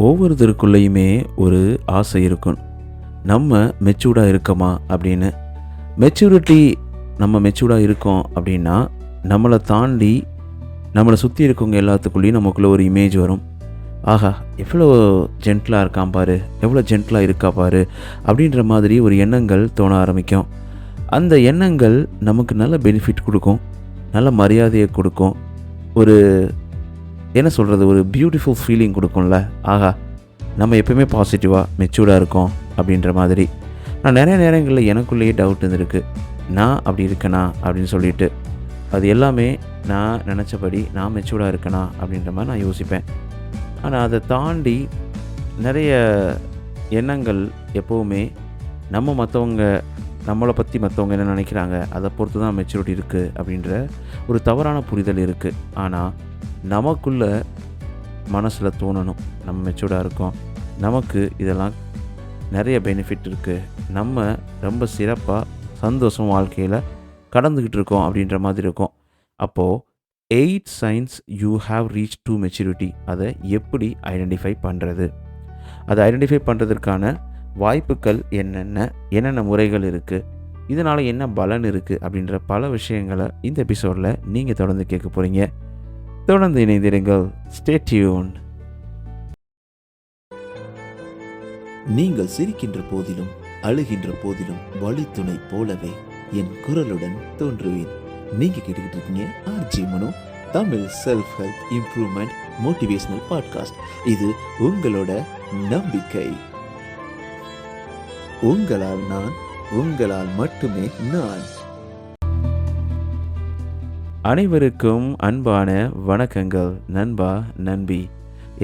ஒவ்வொருத்தருக்குள்ளேயுமே ஒரு ஆசை இருக்கும். நம்ம மெச்சூர்டாக இருக்கோமா அப்படின்னு. மெச்சூரிட்டி நம்ம மெச்சூர்டாக இருக்கோம் அப்படின்னா, நம்மளை தாண்டி நம்மளை சுற்றி இருக்கவங்க எல்லாத்துக்குள்ளேயும் நமக்குள்ளே ஒரு இமேஜ் வரும். ஆஹா, எவ்வளோ ஜென்டிலாக இருக்கான் பாரு, எவ்வளோ ஜென்டிலாக இருக்கா பாரு அப்படின்ற மாதிரி ஒரு எண்ணங்கள் தோண ஆரம்பிக்கும். அந்த எண்ணங்கள் நமக்கு நல்ல பெனிஃபிட் கொடுக்கும், நல்ல மரியாதையை கொடுக்கும், ஒரு என்ன சொல்கிறது, ஒரு பியூட்டிஃபுல் ஃபீலிங் கொடுக்கும்ல. ஆஹா, நம்ம எப்போயுமே பாசிட்டிவாக மெச்சூர்டாக இருக்கோம் அப்படின்ற மாதிரி. நான் நிறைய நேரங்களில் எனக்குள்ளேயே டவுட் இருந்திருக்கு, நான் அப்படி இருக்கேனா அப்படின்னு சொல்லிட்டு. அது எல்லாமே நான் நினச்சபடி நான் மெச்சூர்டாக இருக்கேனா அப்படின்ற மாதிரி நான் யோசிப்பேன். ஆனால் அதை தாண்டி நிறைய எண்ணங்கள் எப்போவுமே நம்மளை பற்றி மற்றவங்க என்ன நினைக்கிறாங்க அதை பொறுத்து தான் மெச்சூரிட்டி இருக்குது அப்படின்ற ஒரு தவறான புரிதல் இருக்குது. ஆனால் நமக்குள்ளே மனசில் தோணணும், நம்ம மெச்சூர்டாக இருக்கோம், நமக்கு இதெல்லாம் நிறைய பெனிஃபிட் இருக்குது, நம்ம ரொம்ப சிறப்பாக சந்தோஷம் வாழ்க்கையில் கடந்துக்கிட்டு இருக்கோம் அப்படின்ற மாதிரி இருக்கும். அப்போது 8 signs you have reached to maturity அதை எப்படி ஐடென்டிஃபை பண்ணுறது, அதை ஐடென்டிஃபை பண்ணுறதுக்கான வாய்ப்புகள் என்னென்ன முறைகள் இருக்குது, இதனால் என்ன பலன் இருக்குது அப்படின்ற பல விஷயங்களை இந்த எபிசோடில் நீங்கள் தொடர்ந்து கேட்க போகிறீங்க. தொடர்ந்து இணைந்திருங்கள். Stay tuned. நீங்கள் சிரிக்கின்ற போதிலும் அழுகின்ற போதிலும் வழித்துணை போலவே என் குரலுடன் தோன்றுவேன். நீங்க கேட்டுக்கிட்டு இருக்கீங்க RJ Mano, Tamil self help improvement motivational podcast. இது உங்களோட நம்பிக்கை. உங்களால் நான், உங்களால் மட்டுமே நான். அனைவருக்கும் அன்பான வணக்கங்கள். நண்பா, நண்பி,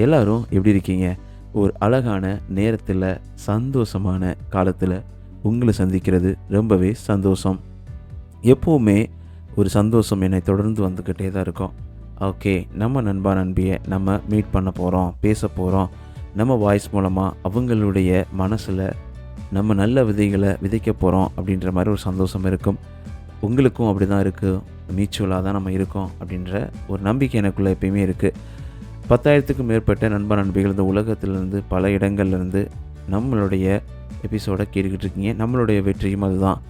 எல்லாரும் எப்படி இருக்கீங்க? ஒரு அழகான நேரத்தில், சந்தோஷமான காலத்தில் உங்களை சந்திக்கிறது ரொம்பவே சந்தோஷம். எப்போவுமே ஒரு சந்தோஷம் என்னை தொடர்ந்து வந்துக்கிட்டே தான் இருக்கும். ஓகே, நம்ம நண்பா நண்பியை நம்ம மீட் பண்ண போகிறோம், பேச போகிறோம். நம்ம வாய்ஸ் மூலமாக அவங்களுடைய மனசில் நம்ம நல்ல விதைகளை விதைக்க போகிறோம் அப்படின்ற மாதிரி ஒரு சந்தோஷம் இருக்கும். உங்களுக்கும் அப்படி தான் இருக்குது, மியூச்சுவலாக தான் நம்ம இருக்கோம் அப்படின்ற ஒரு நம்பிக்கை எனக்குள்ளே எப்பயுமே இருக்குது. 10,000க்கும் மேற்பட்ட நண்பா நண்பிகள் இந்த உலகத்திலேருந்து பல இடங்கள்லேருந்து நம்மளுடைய எபிசோடை கேட்டுக்கிட்டு இருக்கீங்க. நம்மளுடைய வெற்றியும் அதுதான்.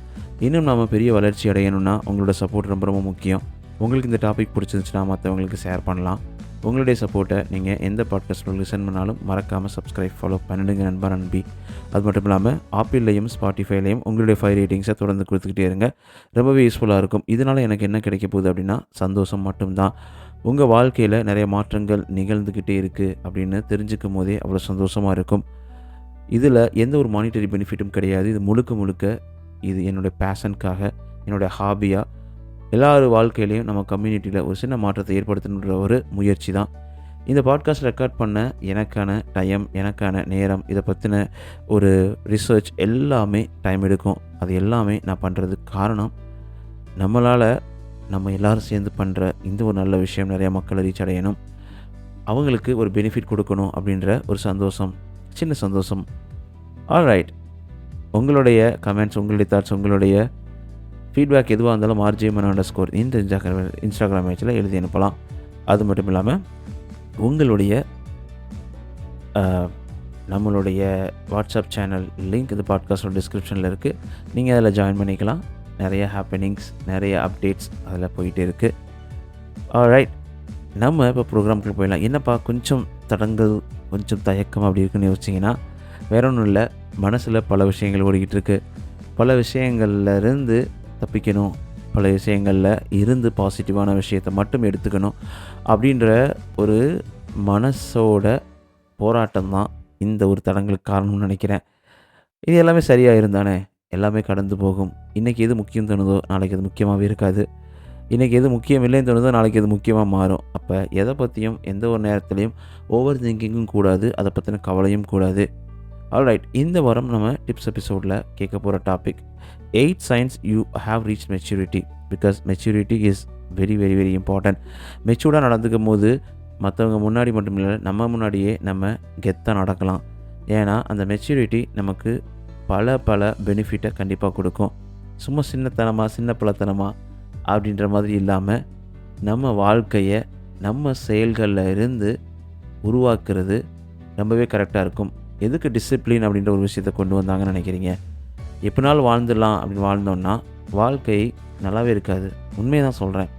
இன்னும் நம்ம பெரிய வளர்ச்சி அடையணும்னா உங்களோட சப்போர்ட் ரொம்ப ரொம்ப முக்கியம். உங்களுக்கு இந்த டாபிக் பிடிச்சிருந்துச்சுன்னா மற்றவங்களுக்கு ஷேர் பண்ணலாம். உங்களுடைய சப்போர்ட்டை நீங்கள் எந்த பாட்காஸ்ட்டில் லிசன் பண்ணாலும் மறக்காமல் சப்ஸ்கிரைப், ஃபாலோ பண்ணிடுங்க நண்பா நண்பி. அது மட்டும் இல்லாமல் ஆப்பிள்லையும் ஸ்பாட்டிஃபைலையும் உங்களுடைய 5 ரேட்டிங்ஸை தொடர்ந்து கொடுத்துக்கிட்டே இருங்க. ரொம்பவே யூஸ்ஃபுல்லாக இருக்கும். இதனால் எனக்கு என்ன கிடைக்க போகுது அப்படின்னா சந்தோஷம் மட்டும்தான். உங்கள் வாழ்க்கையில் நிறைய மாற்றங்கள் நிகழ்ந்துக்கிட்டே இருக்குது அப்படின்னு தெரிஞ்சுக்கும் போதே அவ்வளோ சந்தோஷமாக இருக்கும். இதில் எந்த ஒரு மானிட்டரி பெனிஃபிட்டும் கிடையாது. இது முழுக்க இது என்னுடைய பேஷனுக்காக, என்னுடைய ஹாபியாக, எல்லார் வாழ்க்கையிலையும் நம்ம கம்யூனிட்டியில் ஒரு சின்ன மாற்றத்தை ஏற்படுத்தணுன்ற ஒரு முயற்சி தான். இந்த பாட்காஸ்ட் ரெக்கார்ட் பண்ண எனக்கான டைம், எனக்கான நேரம், இதை பற்றின ஒரு ரிசர்ச் எல்லாமே டைம் எடுக்கும். அது எல்லாமே நான் பண்ணுறதுக்கு காரணம், நம்ம எல்லோரும் சேர்ந்து பண்ணுற இந்த ஒரு நல்ல விஷயம் நிறையா மக்களை ரீச் அடையணும், அவங்களுக்கு ஒரு பெனிஃபிட் கொடுக்கணும் அப்படின்ற ஒரு சந்தோஷம், சின்ன சந்தோஷம். ஆல்ரைட், உங்களுடைய கமெண்ட்ஸ், உங்களுடைய தாட்ஸ், உங்களுடைய ஃபீட்பேக் எதுவாக இருந்தாலும் RJMano_ இந்த இன்ஸ்டாகிராம் பேஜில் எழுதி அனுப்பலாம். அது மட்டும் இல்லாமல் நம்மளுடைய வாட்ஸ்அப் சேனல் லிங்க் இந்த பாட்காஸ்டோட டிஸ்கிரிப்ஷனில் இருக்குது. நீங்கள் அதில் ஜாயின் பண்ணிக்கலாம். நிறைய ஹாப்பனிங்ஸ், நிறைய அப்டேட்ஸ் அதில் போயிட்டே இருக்குது. ஆல்ரைட், நம்ம இப்போ ப்ரோக்ராமுக்குள்ளே போயிடலாம். என்னப்பா கொஞ்சம் தடங்கள், கொஞ்சம் தயக்கம் அப்படி இருக்குன்னு யோசிச்சிங்கன்னா வேற ஒன்றும் இல்லை. மனசில் பல விஷயங்கள் ஓடிக்கிட்டு இருக்குது. பல விஷயங்கள்லேருந்து தப்பிக்கணும், பல விஷயங்களில் இருந்து பாசிட்டிவான விஷயத்தை மட்டும் எடுத்துக்கணும் அப்படின்ற ஒரு மனசோட போராட்டம் தான் இந்த ஒரு தடங்களுக்கு காரணம்னு நினைக்கிறேன். இது எல்லாமே சரியாக இருந்தானே, எல்லாமே கடந்து போகும். இன்றைக்கி எது முக்கியம் தோணுதோ நாளைக்கு அது முக்கியமாகவே இருக்காது. இன்றைக்கி எது முக்கியம் இல்லைன்னு தோணுதோ நாளைக்கு அது முக்கியமாக மாறும். அப்போ எதை பற்றியும் எந்த ஒரு நேரத்துலையும் ஓவர் திங்கிங்கும் கூடாது, அதை பற்றின கவலையும் கூடாது. ஆல்ரைட், இந்த வாரம் நம்ம டிப்ஸ் எபிசோடில் கேட்க போகிற topic 8 signs you have reached maturity, because maturity is very very very important. மெச்சூர்டாக நடந்துக்கும் போது மற்றவங்க முன்னாடி மட்டும் இல்லை, நம்ம முன்னாடியே நம்ம கெத்தாக நடக்கலாம். ஏன்னா அந்த மெச்சூரிட்டி நமக்கு பல பெனிஃபிட்டை கண்டிப்பாக கொடுக்கும். சும்மா சின்ன பலத்தனமாக அப்படின்ற மாதிரி இல்லாமல் நம்ம வாழ்க்கையை நம்ம செயல்களில் இருந்து உருவாக்குறது ரொம்பவே கரெக்டாக இருக்கும். எதுக்கு டிசிப்ளின் அப்படின்ற ஒரு விஷயத்த கொண்டு வந்தாங்கன்னு நினைக்கிறீங்க? எப்படினாலும் வாழ்ந்துடலாம் அப்படின்னு வாழ்ந்தோம்னா வாழ்க்கை நல்லாவே இருக்காது. உண்மையை தான் சொல்கிறேன்.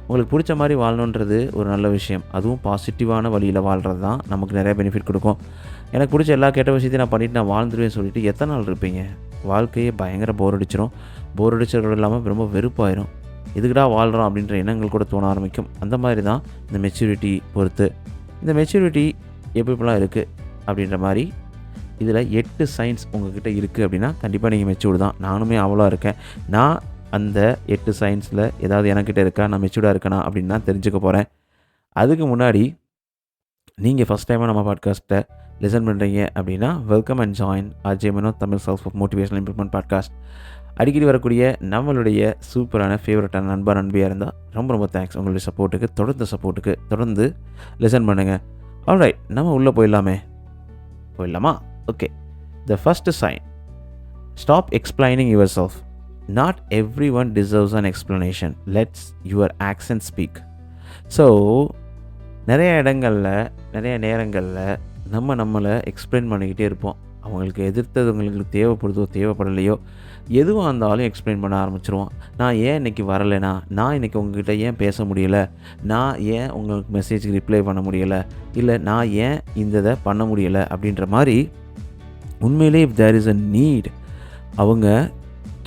உங்களுக்கு பிடிச்ச மாதிரி வாழணுன்றது ஒரு நல்ல விஷயம். அதுவும் பாசிட்டிவான வழியில் வாழ்கிறது தான் நமக்கு நிறைய பெனிஃபிட் கொடுக்கும். எனக்கு பிடிச்ச எல்லா கெட்ட விஷயத்தையும் நான் பண்ணிவிட்டு நான் வாழ்ந்துருவேன்னு சொல்லிட்டு எத்தனை நாள் இருப்பீங்க? வாழ்க்கையே பயங்கர போர் அடிச்சிடும். போர் அடிச்சதோடு இல்லாமல் ரொம்ப வெறுப்பாயிரும். எதுக்குடா வாழ்கிறோம் அப்படின்ற எண்ணங்கள் கூட தோண ஆரம்பிக்கும். அந்த மாதிரி தான் இந்த மெச்சூரிட்டி பொறுத்து. இந்த மெச்சூரிட்டி எப்படிலாம் இருக்குது அப்படின்ற மாதிரி இதில் 8 சைன்ஸ் உங்ககிட்ட இருக்குது அப்படின்னா கண்டிப்பாக நீங்கள் மெச்சூர்டு தான். நானுமே அவ்வளோ இருக்கேன். நான் அந்த 8 சைன்ஸில் ஏதாவது எனக்கிட்ட இருக்கா, நான் மெச்சூர்டாக இருக்கேனா அப்படின்னு நான் தெரிஞ்சுக்க போகிறேன். அதுக்கு முன்னாடி நீங்கள் ஃபஸ்ட் டைமாக நம்ம பாட்காஸ்ட்டை லிசன் பண்ணுறீங்க அப்படின்னா welcome and join RJ Manoj Tamil self motivational improvement podcast. அடிக்கடி வரக்கூடிய நம்மளுடைய சூப்பரான ஃபேவரட்டான நண்பியாக இருந்தால் ரொம்ப ரொம்ப தேங்க்ஸ். உங்களுடைய சப்போர்ட்டுக்கு, தொடர்ந்து லிசன் பண்ணுங்கள். ஆல்ரைட், நம்ம உள்ளே போயிடலாமா? Okay. The first sign, stop explaining yourself. Not everyone deserves an explanation. Let's your action speak. So நிறைய இடங்களில், நிறைய நேரங்களில் நம்மளை எக்ஸ்பிளைன் பண்ணிக்கிட்டே இருப்போம். அவங்களுக்கு எதிர்த்தது உங்களுக்கு தேவைப்படுதோ தேவைப்படலையோ எதுவாக இருந்தாலும் எக்ஸ்பிளைன் பண்ண ஆரம்பிச்சிருவோம். நான் ஏன் இன்றைக்கி வரலைனா, நான் இன்றைக்கி உங்ககிட்ட ஏன் பேச முடியலை, நான் ஏன் உங்களுக்கு மெசேஜுக்கு ரிப்ளை பண்ண முடியலை, இல்லை நான் ஏன் இந்த இதை பண்ண முடியலை அப்படின்ற மாதிரி உண்மையிலே if there is a need அவங்க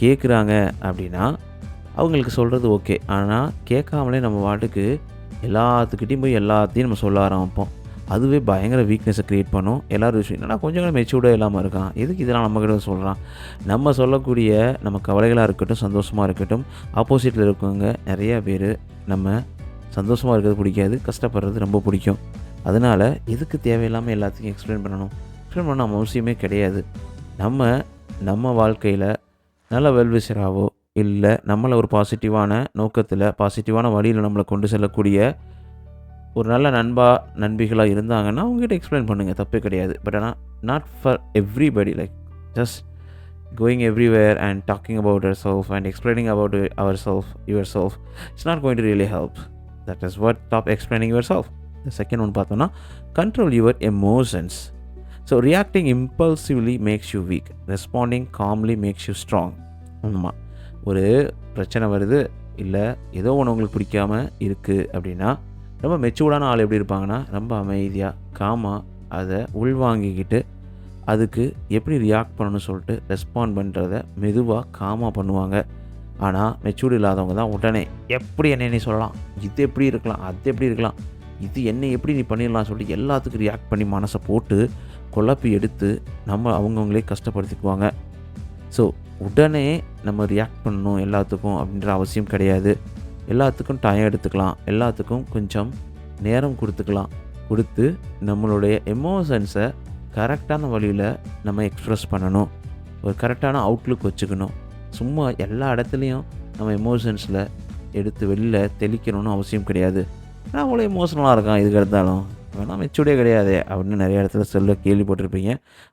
கேட்குறாங்க அப்படின்னா அவங்களுக்கு சொல்கிறது ஓகே. ஆனால் கேட்காமலே நம்ம பாட்டுக்கு எல்லாத்துக்கிட்டையும் போய் எல்லாத்தையும் நம்ம சொல்ல ஆரம்பிப்போம். அதுவே பயங்கர வீக்னஸை க்ரியேட் பண்ணும். எல்லோரும் விஷயம் என்னன்னா கொஞ்சம் கூட மெச்சூர்டாக இல்லாமல் இருக்கான், எதுக்கு இதெல்லாம் நம்மக்கிட்ட சொல்கிறான். நம்ம சொல்லக்கூடிய நம்ம கவலைகளாக இருக்கட்டும், சந்தோஷமாக இருக்கட்டும், ஆப்போசிட்டில் இருக்கவங்க நிறையா பேர் நம்ம சந்தோஷமாக இருக்கிறது பிடிக்காது, கஷ்டப்படுறது ரொம்ப பிடிக்கும். அதனால் எதுக்கு தேவையில்லாமல் எல்லாத்துக்கும் எக்ஸ்பிளைன் பண்ணணும்? எக்ஸ்பிளைன் பண்ண அவசியமே கிடையாது. நம்ம வாழ்க்கையில் நல்ல வெல்விஷராகவோ இல்லை நம்மளை ஒரு பாசிட்டிவான நோக்கத்தில், பாசிட்டிவான வழியில் நம்மளை கொண்டு செல்லக்கூடிய ஒரு நல்ல நண்பிகளாக இருந்தாங்கன்னா அவங்ககிட்ட எக்ஸ்பிளைன் பண்ணுங்கள், தப்பே கிடையாது. பட் ஆனால் not for everybody, like just going everywhere and talking about yourself and explaining about yourself it's not going to really help. That is what stop explaining yourself. The second one பார்த்தோன்னா control your emotions. So reacting impulsively makes you weak, responding calmly makes you strong. ஆமாம், ஒரு பிரச்சனை வருது, இல்லை ஏதோ ஒன்று உங்களுக்கு பிடிக்காமல் இருக்குது அப்படின்னா ரொம்ப மெச்சூர்டான ஆள் எப்படி இருப்பாங்கன்னா ரொம்ப அமைதியாக காமாக அதை உள்வாங்கிக்கிட்டு அதுக்கு எப்படி ரியாக்ட் பண்ணணும்னு சொல்லிட்டு ரெஸ்பாண்ட் பண்ணுறத மெதுவாக காமாக பண்ணுவாங்க. ஆனால் மெச்சூர்டு இல்லாதவங்க தான் உடனே எப்படி நீ சொல்லலாம், இது எப்படி இருக்கலாம், அது எப்படி இருக்கலாம், இது என்ன எப்படி நீ பண்ணிடலாம் சொல்லிட்டு எல்லாத்துக்கும் ரியாக்ட் பண்ணி மனசை போட்டு குழப்பி எடுத்து அவங்கவுங்களே கஷ்டப்படுத்திக்குவாங்க. ஸோ உடனே நம்ம ரியாக்ட் பண்ணணும் எல்லாத்துக்கும் அப்படின்ற அவசியம் கிடையாது. எல்லாத்துக்கும் டைம் எடுத்துக்கலாம், எல்லாத்துக்கும் கொஞ்சம் நேரம் கொடுத்து நம்மளுடைய எமோஷன்ஸை கரெக்டான வழியில் நம்ம எக்ஸ்ப்ரெஸ் பண்ணணும். ஒரு கரெக்டான அவுட்லுக் வச்சுக்கணும். சும்மா எல்லா இடத்துலையும் நம்ம எமோஷன்ஸில் எடுத்து வெளியில் தெளிக்கணும்னு அவசியம் கிடையாது. நான் அவ்வளோ எமோஷனலாக இருக்கான், இதுக்கு எடுத்தாலும் வேணால் மெச்சூர்டே கிடையாது அப்படின்னு நிறைய இடத்துல கேள்விப்பட்டிருப்பீங்க.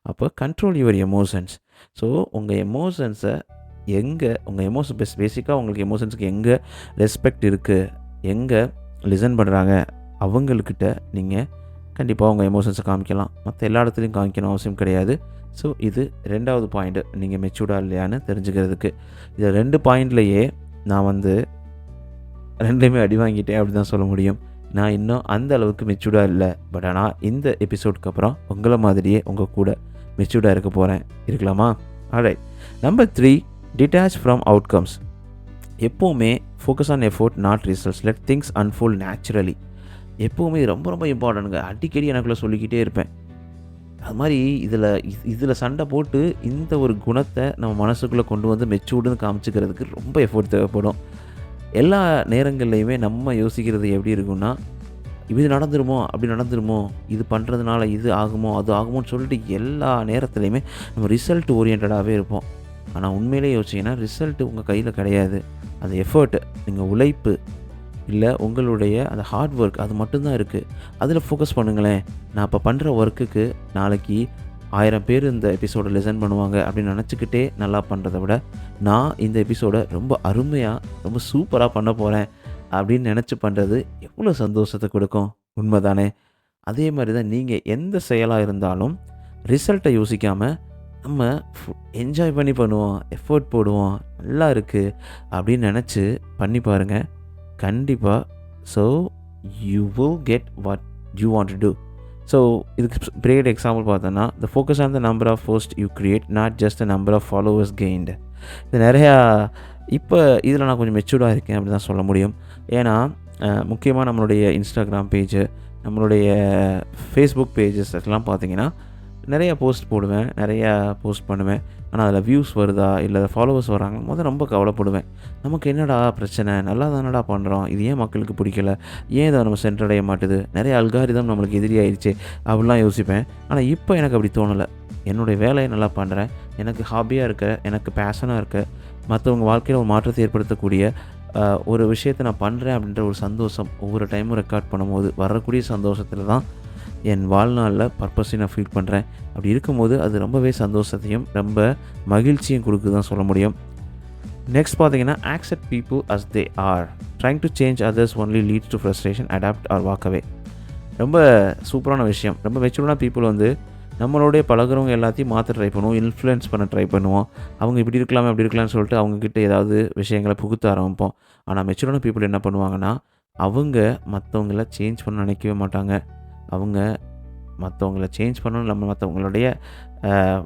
அப்போ கண்ட்ரோல் யுவர் எமோஷன்ஸ். ஸோ உங்கள் எமோஷன்ஸை பேசிக்காக உங்களுக்கு எமோஷன்ஸுக்கு எங்கே ரெஸ்பெக்ட் இருக்குது, எங்கே லிசன் பண்ணுறாங்க அவங்கக்கிட்ட நீங்கள் கண்டிப்பாக உங்கள் எமோஷன்ஸை காமிக்கலாம். மற்ற எல்லா இடத்துலையும் காமிக்கணும் அவசியம் கிடையாது. ஸோ இது 2வது பாயிண்ட்டு, நீங்கள் மெச்சூர்டாக இல்லையான்னு தெரிஞ்சுக்கிறதுக்கு. இது 2 பாயிண்ட்லேயே நான் 2மே அடி வாங்கிட்டேன் அப்படி தான் சொல்ல முடியும். நான் இன்னும் அந்த அளவுக்கு மெச்சூர்டாக இல்லை. பட் ஆனால் இந்த எபிசோடுக்கு அப்புறம் உங்களை மாதிரியே உங்கள் கூட மெச்சூர்டாக இருக்க போகிறேன். இருக்கலாமா? Alright. Number 3, detach from outcomes. எப்போவுமே focus on effort not results. Let things unfold naturally. எப்போவுமே ரொம்ப ரொம்ப இம்பார்ட்டன்ட்ங்க. அடிக்கடி எனக்குள்ளே சொல்லிக்கிட்டே இருப்பேன். அது மாதிரி இதில் சண்டை போட்டு இந்த ஒரு குணத்தை நம்ம மனசுக்குள்ளே கொண்டு வந்து மெச்சூர்டுன்னு காமிச்சிக்கிறதுக்கு ரொம்ப எஃபோர்ட் தேவைப்படும். எல்லா நேரங்கள்லையுமே நம்ம யோசிக்கிறது எப்படி இருக்குன்னா, இது நடந்துருமோ, அப்படி நடந்துருமோ, இது பண்ணுறதுனால இது ஆகுமோ, அது ஆகுமோன்னு சொல்லிட்டு எல்லா நேரத்துலையுமே நம்ம ரிசல்ட் ஓரியன்டாகவே இருப்போம். ஆனால் உண்மையிலே யோசிச்சிங்கன்னா ரிசல்ட்டு உங்கள் கையில் கிடையாது. அந்த எஃபர்ட்டு, நீங்கள் உழைப்பு, இல்லை உங்களுடைய அந்த ஹார்ட் ஒர்க், அது மட்டும்தான் இருக்குது. அதில் ஃபோக்கஸ் பண்ணுங்களேன். நான் இப்போ பண்ணுற ஒர்க்குக்கு நாளைக்கு 1000 பேர் இந்த எபிசோடை லிசன் பண்ணுவாங்க அப்படின்னு நினச்சிக்கிட்டே நல்லா பண்ணுறதை விட, நான் இந்த எபிசோடை ரொம்ப அருமையாக, ரொம்ப சூப்பராக பண்ண போகிறேன் அப்படின்னு நினச்சி பண்ணுறது எவ்வளோ சந்தோஷத்தை கொடுக்கும். உண்மை தானே? அதே மாதிரி தான் நீங்கள் எந்த செயலாக இருந்தாலும் ரிசல்ட்டை யோசிக்காமல் நம்ம என்ஜாய் பண்ணி பண்ணுவோம், எஃபோர்ட் போடுவோம், நல்லா இருக்குது அப்படின்னு நினச்சி பண்ணி பாருங்கள். கண்டிப்பாக so you will get what you want to do. So இதுக்கு கிரேட் எக்ஸாம்பிள் பார்த்தோன்னா, the focus on the number of post you create, not just the number of followers gained. இது நிறையா இப்போ இதில் நான் கொஞ்சம் மெச்சூர்டாக இருக்கேன் அப்படி தான் சொல்ல முடியும். ஏன்னா முக்கியமாக நம்மளுடைய இன்ஸ்டாகிராம் பேஜு, நம்மளுடைய ஃபேஸ்புக் பேஜஸ் எல்லாம் பார்த்திங்கன்னா நிறையா போஸ்ட் போடுவேன், நிறையா போஸ்ட் பண்ணுவேன். ஆனால் அதில் வியூஸ் வருதா இல்லை ஃபாலோவர்ஸ் வராங்க ரொம்ப கவலைப்படுவேன். நமக்கு என்னடா பிரச்சனை, நல்லா தானடா பண்ணுறோம், இது ஏன் மக்களுக்கு பிடிக்கல, ஏன் இதை நம்ம சென்றடைய மாட்டுது, நிறைய அல்காரிதம் நம்மளுக்கு எதிரியாயிடுச்சு அப்படிலாம் யோசிப்பேன். ஆனால் இப்போ எனக்கு அப்படி தோணலை. என்னுடைய வேலையை நல்லா பண்ணுறேன், எனக்கு ஹாபியாக இருக்க, எனக்கு பேஷனாக இருக்க, மற்றவங்க வாழ்க்கையில் ஒரு மாற்றத்தை ஏற்படுத்தக்கூடிய ஒரு விஷயத்தை நான் பண்ணுறேன் அப்படின்ற ஒரு சந்தோஷம் ஒவ்வொரு டைமும் ரெக்கார்ட் பண்ணும்போது வரக்கூடிய சந்தோஷத்தில் தான் என் வாழ்நாளில் பர்பஸை நான் ஃபீல் பண்ணுறேன். அப்படி இருக்கும்போது அது ரொம்பவே சந்தோஷத்தையும் ரொம்ப மகிழ்ச்சியும் கொடுக்குது தான் சொல்ல முடியும். நெக்ஸ்ட் பார்த்தீங்கன்னா, accept people as they are. Trying to change others only leads to frustration, adapt or walk away. ரொம்ப சூப்பரான விஷயம். ரொம்ப மெச்சூரான பீப்புள் நம்மளோடைய பழகிறவங்க எல்லாத்தையும் மாற்ற ட்ரை பண்ணுவோம், இன்ஃப்ளூயன்ஸ் பண்ண ட்ரை பண்ணுவோம். அவங்க இப்படி இருக்கலாமே அப்படி இருக்கலாம்னு சொல்லிட்டு அவங்கக்கிட்ட ஏதாவது விஷயங்களை புகுத்த ஆரம்பிப்போம். ஆனால் மெச்சூரான பீப்புள் என்ன பண்ணுவாங்கன்னா, அவங்க மற்றவங்கள சேஞ்ச் பண்ண நினைக்கவே மாட்டாங்க. அவங்க மற்றவங்கள சேஞ்ச் பண்ணணும், நம்ம மற்றவங்களுடைய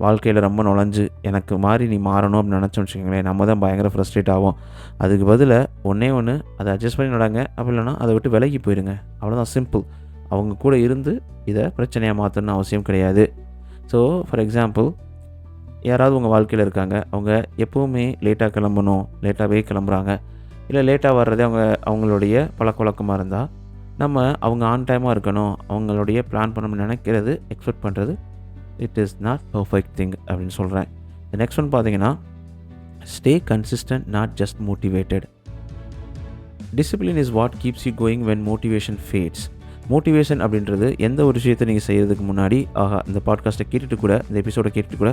வாழ்க்கையில் ரொம்ப நுழைஞ்சு எனக்கு மாறி நீ மாறணும் அப்படின்னு நினச்சோன்னு வச்சுக்கோங்களேன், நம்ம தான் பயங்கர ஃப்ரஸ்ட்ரேட் ஆகும். அதுக்கு பதிலாக ஒன்றே ஒன்று, அதை அட்ஜஸ்ட் பண்ணி நடங்க. அப்படி இல்லைனா அதை விட்டு விலகி போயிடுங்க. அவ்வளோதான், சிம்பிள். அவங்க கூட இருந்து இதை பிரச்சனையாக மாற்றணும்னு அவசியம் கிடையாது. ஸோ ஃபார் எக்ஸாம்பிள், யாராவது உங்கள் வாழ்க்கையில் இருக்காங்க, அவங்க எப்போவுமே லேட்டாக கிளம்பணும், லேட்டாகவே கிளம்புறாங்க, இல்லை லேட்டாக வர்றதே அவங்களுடைய பழக்கவழக்கமாக இருந்தால், நம்ம அவங்க ஆன் டைமாக இருக்கணும், அவங்களுடைய பிளான் பண்ணணும்னு நினைக்கிறது, எக்ஸ்பெக்ட் பண்ணுறது, it is not perfect thing அப்படின்னு சொல்கிறேன். நெக்ஸ்ட் ஒன் பார்த்தீங்கன்னா, stay consistent, not just motivated. Discipline is what keeps you going when motivation fats. Motivation அப்படின்றது எந்த ஒரு விஷயத்தை நீங்கள் செய்கிறதுக்கு முன்னாடி, இந்த பாட்காஸ்ட்டை கேட்டுட்டு கூட, இந்த எபிசோடை கேட்டுட்டு கூட,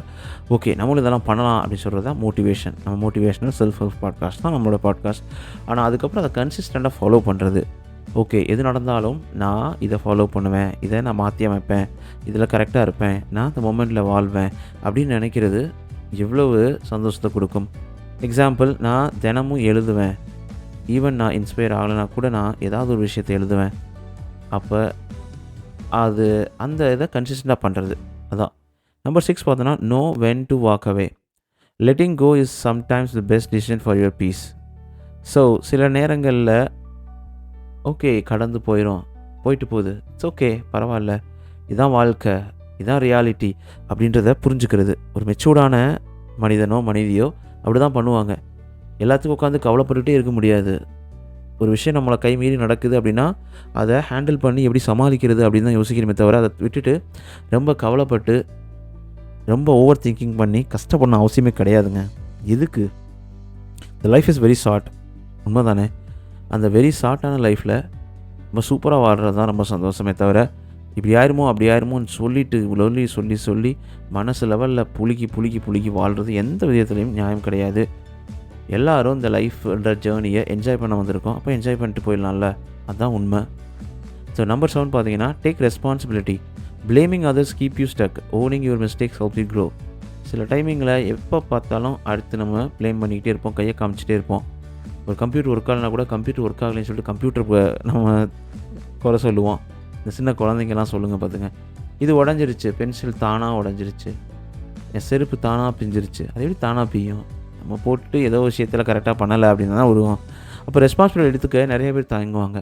ஓகே நம்மளும் இதெல்லாம் பண்ணலாம் அப்படின்னு சொல்கிறது தான் மோட்டிவேஷன். நம்ம மோட்டிவேஷனல் செல்ஃப் ஹெல்ப் பாட்காஸ்ட் தான் நம்மளோட பாட்காஸ்ட். ஆனால் அதுக்கப்புறம் அதை கன்சிஸ்டண்ட்டாக ஃபாலோ பண்ணுறது. ஓகே, எது நடந்தாலும் நான் இதை ஃபாலோ பண்ணுவேன், இதை நான் மாற்றி அமைப்பேன், இதில் கரெக்டாக இருப்பேன், நான் அந்த மொமெண்ட்டில் வாழ்வேன் அப்படின்னு நினைக்கிறது எவ்வளவு சந்தோஷத்தை கொடுக்கும். எக்ஸாம்பிள், நான் தினமும் எழுதுவேன். ஈவன் நான் இன்ஸ்பயர் ஆகலைனா கூட நான் ஏதாவது ஒரு விஷயத்தை எழுதுவேன். அப்போ அது அந்த இதை கன்சிஸ்டண்ட்டாக பண்ணுறது அதான். நம்பர் 6 பார்த்தோன்னா, know when to walk away. Letting go is sometimes the best decision for your peace. So சில நேரங்களில் ஓகே கடந்து போயிட்டு போகுது, இட்ஸ் ஓகே, பரவாயில்ல, இதுதான் வாழ்க்கை, இதுதான் ரியாலிட்டி அப்படின்றத புரிஞ்சுக்கிறது. ஒரு மெச்சூர்டான மனிதனோ மனிதியோ அப்படி தான் பண்ணுவாங்க. எல்லாத்துக்கும் உட்காந்து கவலைப்பட்டுகிட்டே இருக்க முடியாது. ஒரு விஷயம் நம்மளை கை மீறி நடக்குது அப்படின்னா அதை ஹேண்டில் பண்ணி எப்படி சமாளிக்கிறது அப்படின்னு தான் யோசிக்கிறமே தவிர, அதை விட்டுட்டு ரொம்ப கவலைப்பட்டு ரொம்ப ஓவர் திங்கிங் பண்ணி கஷ்டப்படணும் அவசியமே கிடையாதுங்க. எதுக்கு? The life is very short. உண்மை தானே? அந்த வெரி ஷார்ட்டான லைஃப்பில் ரொம்ப சூப்பராக வாழ்கிறது தான் ரொம்ப சந்தோஷமே தவிர, இப்படி ஆயிருமோ அப்படி ஆயிருமோன்னு சொல்லிட்டு சொல்லி மனசு லெவலில் புளுக்கி வாழ்கிறது எந்த விதத்துலையும் நியாயம் கிடையாது. எல்லோரும் இந்த லைஃப்ன்ற ஜேர்னியை என்ஜாய் பண்ண வந்திருக்கோம். அப்போ என்ஜாய் பண்ணிட்டு போயிடலாம்ல, அதுதான் உண்மை. ஸோ நம்பர் 7 பார்த்தீங்கன்னா, take responsibility. Blaming others keep you stuck, owning your mistakes help you grow. சில டைமிங்கில் எப்போ பார்த்தாலும் அடுத்து நம்ம ப்ளேம் பண்ணிக்கிட்டே இருப்போம், கையை காமிச்சிட்டே இருப்போம். ஒரு கம்ப்யூட்டர் ஒர்க் ஆகலைனா கூட கம்ப்யூட்டர் ஒர்க் ஆகலைன்னு சொல்லிட்டு கம்ப்யூட்டர் நம்ம குறை சொல்லுவோம். இந்த சின்ன குழந்தைங்கலாம் சொல்லுங்கள் பார்த்துங்க, இது உடஞ்சிருச்சு, பென்சில் தானாக உடஞ்சிருச்சு, என் செருப்பு தானாக பிஞ்சிருச்சு. அது எப்படி தானாக பிய்யும்? நம்ம போட்டு ஏதோ விஷயத்தில் கரெக்டாக பண்ணலை அப்படின்னு தான் வருவோம். அப்போ ரெஸ்பான்சிபிலிட்டி எடுத்துக்க நிறைய பேர் தயங்குவாங்க.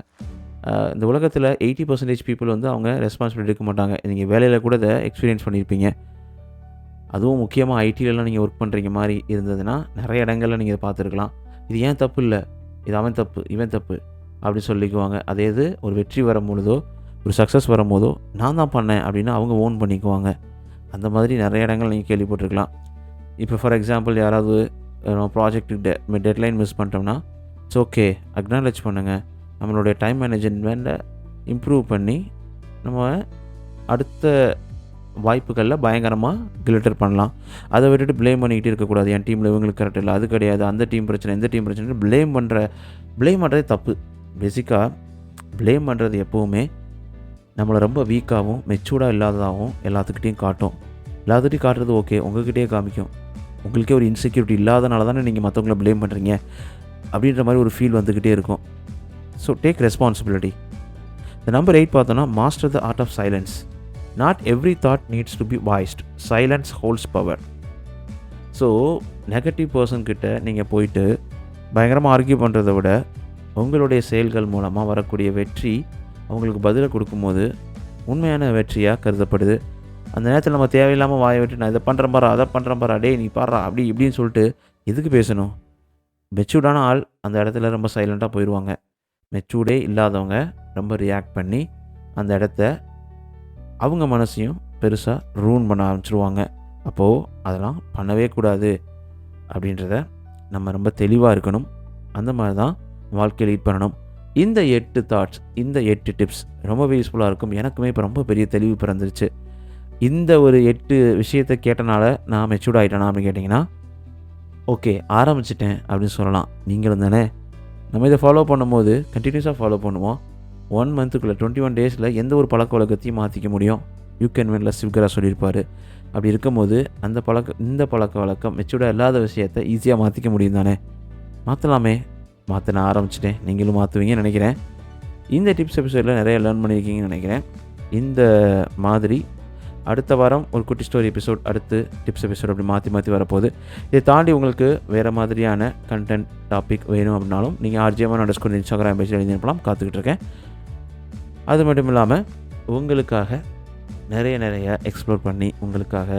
இந்த உலகத்தில் 80% பீப்புள் அவங்க ரெஸ்பான்சிபிலிட்டி எடுக்க மாட்டாங்க. நீங்கள் வேலையில் கூட இதை எக்ஸ்பீரியன்ஸ் பண்ணியிருப்பீங்க. அதுவும் முக்கியமாக ஐடிலலாம் நீங்கள் ஒர்க் பண்ணுறீங்க மாதிரி இருந்ததுன்னா நிறைய இடங்களில் நீங்கள் இதை பார்த்துருக்கலாம். இது ஏன் தப்பு இல்லை, இது அவன் தப்பு, இவன் தப்பு அப்படின்னு சொல்லிக்குவாங்க. அதே இது ஒரு வெற்றி வரும்பொழுதோ ஒரு சக்ஸஸ் வரும்போதோ நான் தான் பண்ணேன் அப்படின்னு அவங்க ஓன் பண்ணிக்குவாங்க. அந்த மாதிரி நிறைய இடங்கள் நீங்கள் கேள்விப்பட்டிருக்கலாம். இப்போ ஃபார் எக்ஸாம்பிள், யாராவது ப்ராஜெக்ட்டுக்கு டெட்லைன் மிஸ் பண்ணிட்டோம்னா, இட்ஸ் ஓகே, அக்னாலேஜ் பண்ணுங்கள். நம்மளுடைய டைம் மேனேஜ்மெண்ட்டை இம்ப்ரூவ் பண்ணி நம்ம அடுத்த வாய்ப்புகளில் பயங்கரமாக கிளிட்டர் பண்ணலாம். அதை விட்டுட்டு ப்ளேம் பண்ணிக்கிட்டே இருக்கக்கூடாது. என் டீமில் இவங்களுக்கு கரெக்ட் இல்லை, அது கிடையாது, அந்த டீம் பிரச்சனை, இந்த டீம் பிரச்சனை, ப்ளேம் பண்ணுறதே தப்பு. பேசிக்காக ப்ளேம் பண்ணுறது எப்போவுமே நம்மளை ரொம்ப வீக்காகவும் மெச்சூர்டாக இல்லாததாகவும் எல்லாத்துக்கிட்டையும் காட்டும். எல்லாத்துக்கிட்டையும் காட்டுறது ஓகே, உங்கள்கிட்டயே காமிக்கும். உங்களுக்கே ஒரு இன்செக்யூரிட்டி இல்லாதனால தானே நீங்கள் மற்றவங்கள ப்ளேம் பண்ணுறீங்க அப்படின்ற மாதிரி ஒரு ஃபீல் வந்துக்கிட்டே இருக்கும். So take responsibility. இந்த நம்பர் 8 பார்த்தோன்னா, master the art of silence. Not every thought needs to be voiced. Silence holds power. So negative பர்சன்கிட்ட நீங்கள் போயிட்டு பயங்கரமாக ஆர்கியூ பண்ணுறத விட உங்களுடைய செயல்கள் மூலமாக வரக்கூடிய வெற்றி அவங்களுக்கு பதிலை கொடுக்கும்போது உண்மையான வெற்றியாக கருதப்படுது. அந்த நேரத்தில் நம்ம தேவையில்லாமல் வாயை விட்டு நான் இதை பண்ணுறேன் பாரா, அதை பண்ணுறேன் பாரா, டே நீ பாடுறா அப்படி இப்படின்னு சொல்லிட்டு எதுக்கு பேசணும்? மெச்சூர்டான ஆள் அந்த இடத்துல ரொம்ப சைலண்ட்டாக போயிடுவாங்க. மெச்சூர்டே இல்லாதவங்க ரொம்ப ரியாக்ட் பண்ணி அந்த இடத்த அவங்க மனசையும் பெருசாக ரூன் பண்ண ஆரம்பிச்சிருவாங்க. அப்போது அதெல்லாம் பண்ணவே கூடாது அப்படின்றத நம்ம ரொம்ப தெளிவாக இருக்கணும். அந்த மாதிரி தான் வாழ்க்கையை லீட் பண்ணணும். இந்த 8 தாட்ஸ், இந்த 8 டிப்ஸ் ரொம்பவே யூஸ்ஃபுல்லாக இருக்கும். எனக்குமே இப்போ ரொம்ப பெரிய தெளிவு பிறந்துருச்சு. இந்த ஒரு 8 விஷயத்தை கேட்டனால நான் மெச்சூர்ட் ஆகிட்டேனா அப்படின்னு கேட்டிங்கன்னா, ஓகே ஆரம்பிச்சிட்டேன் அப்படின்னு சொல்லலாம். நீங்களும் தானே. நம்ம இதை ஃபாலோ பண்ணும்போது கண்டினியூஸாக ஃபாலோ பண்ணுவோம். 1 மந்த்துக்குள்ளே 21 டேஸில் எந்த ஒரு பழக்க வழக்கத்தையும் மாற்றிக்க முடியும். யூ கேன் வின்ல சிவகரா சொல்லியிருப்பார். அப்படி இருக்கும்போது இந்த பழக்க வழக்கம் மெச்சூர்டாக இல்லாத விஷயத்தை ஈஸியாக மாற்றிக்க முடியும் தானே. மாற்றலாமே. மாற்ற நான் ஆரம்பிச்சிட்டேன். நீங்களும் மாற்றுவீங்கன்னு நினைக்கிறேன். இந்த டிப்ஸ் எபிசோடில் நிறைய லேர்ன் பண்ணியிருக்கீங்கன்னு நினைக்கிறேன். இந்த மாதிரி அடுத்த வாரம் ஒரு குட்டி ஸ்டோரி எபிசோட், அடுத்து டிப்ஸ் எபிசோட் அப்படி மாற்றி வரப்போகுது. இதை தாண்டி உங்களுக்கு வேறு மாதிரியான கண்டென்ட் டாபிக் வேணும் அப்படின்னாலும் நீங்கள் RJMano_ இன்ஸ்டாகிராம் பேஜில் எழுதி அனுப்பலாம். காத்துக்கிட்டு இருக்கேன். அது மட்டும் இல்லாமல் உங்களுக்காக நிறைய எக்ஸ்ப்ளோர் பண்ணி, உங்களுக்காக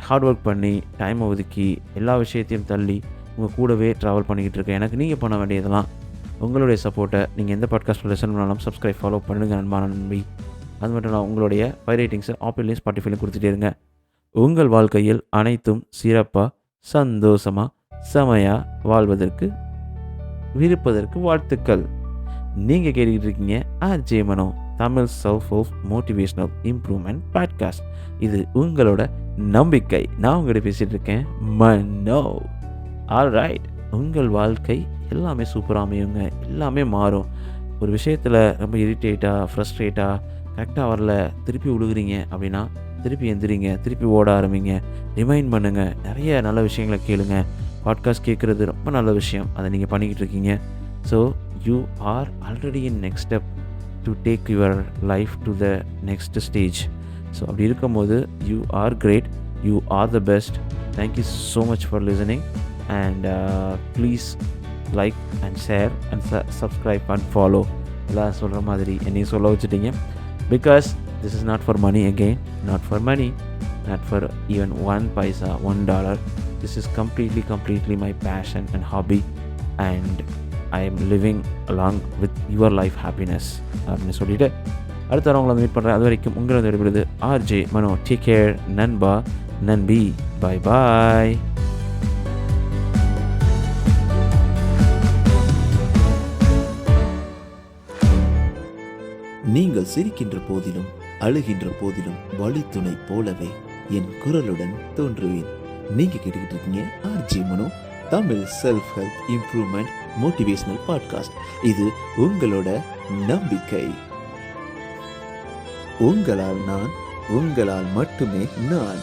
ஹார்ட் ஒர்க் பண்ணி, டைமை ஒதுக்கி, எல்லா விஷயத்தையும் தள்ளி உங்கள் கூடவே ட்ராவல் பண்ணிக்கிட்டு இருக்கேன். எனக்கு நீங்கள் பண்ண வேண்டியதெல்லாம் உங்களுடைய சப்போர்ட்டை நீங்கள் எந்த பாட்காஸ்ட்டில் லெசன் பண்ணாலும் சப்ஸ்கிரைப் ஃபாலோ பண்ணுங்கள் அன்பான நம்பி. அது மட்டும் இல்லாமல் உங்களுடைய 5 ரேட்டிங்ஸை ஆப்பிள்லையும் ஸ்பாட்டிஃபைலையும் கொடுத்துட்டே இருங்க. உங்கள் வாழ்க்கையில் அனைத்தும் சிறப்பாக, சந்தோஷமாக, செமையாக வாழ்வதற்கு விருப்பதற்கு வாழ்த்துக்கள். நீங்கள் கேட்டுக்கிட்டு இருக்கீங்க RJMano Tamil self help motivational improvement podcast. இது உங்களோட நம்பிக்கை. நான் உங்கள்கிட்ட பேசிகிட்டு இருக்கேன் மனோ. ஆல்ரைட், உங்கள் வாழ்க்கை எல்லாமே சூப்பராக அமையுங்க. எல்லாமே மாறும். ஒரு விஷயத்தில் ரொம்ப இரிட்டேட்டாக, ஃப்ரஸ்ட்ரேட்டாக, கரெக்டாக வரல, திருப்பி விழுகுறீங்க அப்படின்னா திருப்பி எந்திரிங்க, திருப்பி ஓட ஆரம்பிங்க, ரிமைண்ட் பண்ணுங்கள், நிறைய நல்ல விஷயங்களை கேளுங்க. பாட்காஸ்ட் கேட்குறது ரொம்ப நல்ல விஷயம். அதை நீங்கள் பண்ணிக்கிட்டு இருக்கீங்க. So you are already in next step to take your life to the next stage. So அப்படி இருக்கும்போது you are great, you are the best. Thank you so much for listening and please like and share and subscribe and follow. எல்லாம் சொல்கிற மாதிரி என்னையும் சொல்ல வச்சுட்டீங்க. Because this is not for money again, not for money, not for even 1 paisa, $1. This is completely my passion and hobby, and I am living along with your life happiness. அப்படின்னு சொல்லிட்டு அடுத்த வாரம் உங்களை மீட் பண்ணுறேன். அது வரைக்கும் உங்களை விடுபடுது RJMano. Take care, நண்பா நண்பி. Bye bye. நீங்கள் சிரிக்கின்ற போதிலும் அழுகின்ற போதிலும் வழித்துணை போலவே என் குரலுடன் தோன்றுவேன். நீங்க கேட்டுக்கிட்டு இருக்கீங்க RJMano Tamil self help improvement motivational podcast. இது உங்களோட நம்பிக்கை. உங்களால் நான், உங்களால் மட்டுமே நான்.